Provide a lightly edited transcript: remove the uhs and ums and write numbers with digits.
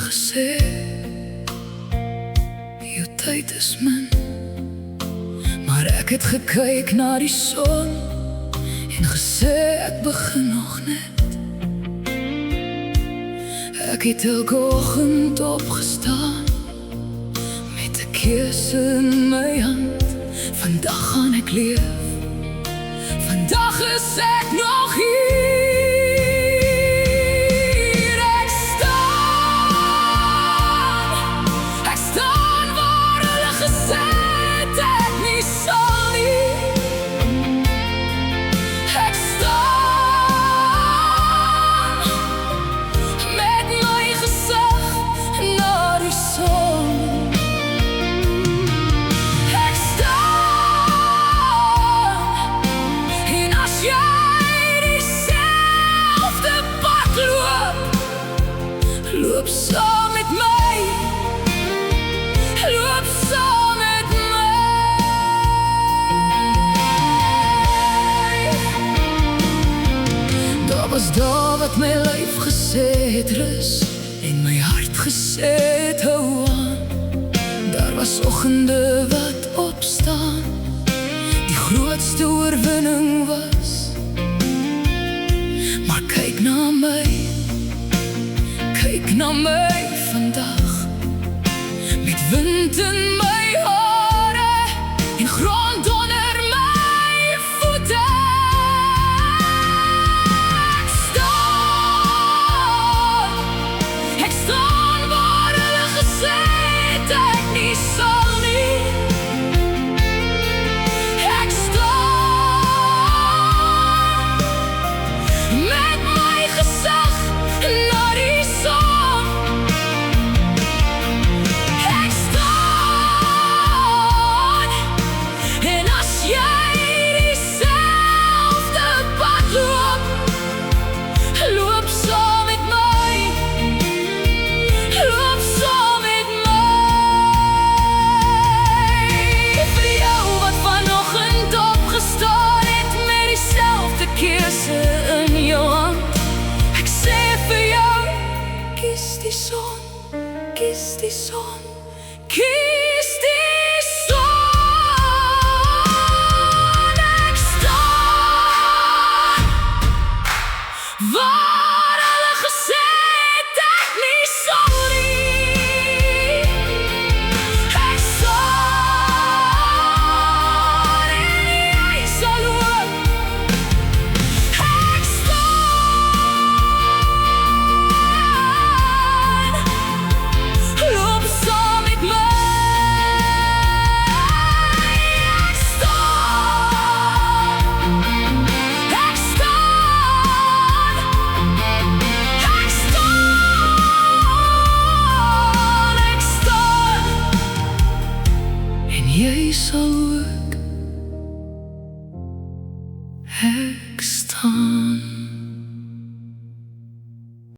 gesê, jou tyd is min. Maar ek het gekyk na die son en gesê ek begin nog net. Ek het elke oggend opgestaan met 'n keuse in my hand. Vandag gaan ek leef, vandag is ek nog hier. Ek staan waar hulle gesê het ek nie sal nie. Ek staan met my gesig na die son. Ek staan en as jy dieselfde pad loop, loop saam met my, loop saam met my. Daar was daar wat my lyf gesê het rus en my hart gesê het hou aan. Daar was oggende wat opstaan, die grootste oorwinning was. Maar kyk na my vandag, met wind in my hare en grond onder my voete. Ek staan waar hulle gesê het ek nie sal nie. Ek staan met my gesig na die son. Ek staan en as jy dieselfde pad loop, loop saam met my, loop saam met my. Vir jou wat vanoggend opgestaan het met dieselfde keuse in jou hand, ek sê vir jou, kies die son, kies die son, kies die son. Ek staan waar hulle gesê het ek nie sal nie. Ek staan en jy sal ook. Ek staan, loop saam met my. Ek staan, ek staan, ek staan, ek staan en jy sal ook.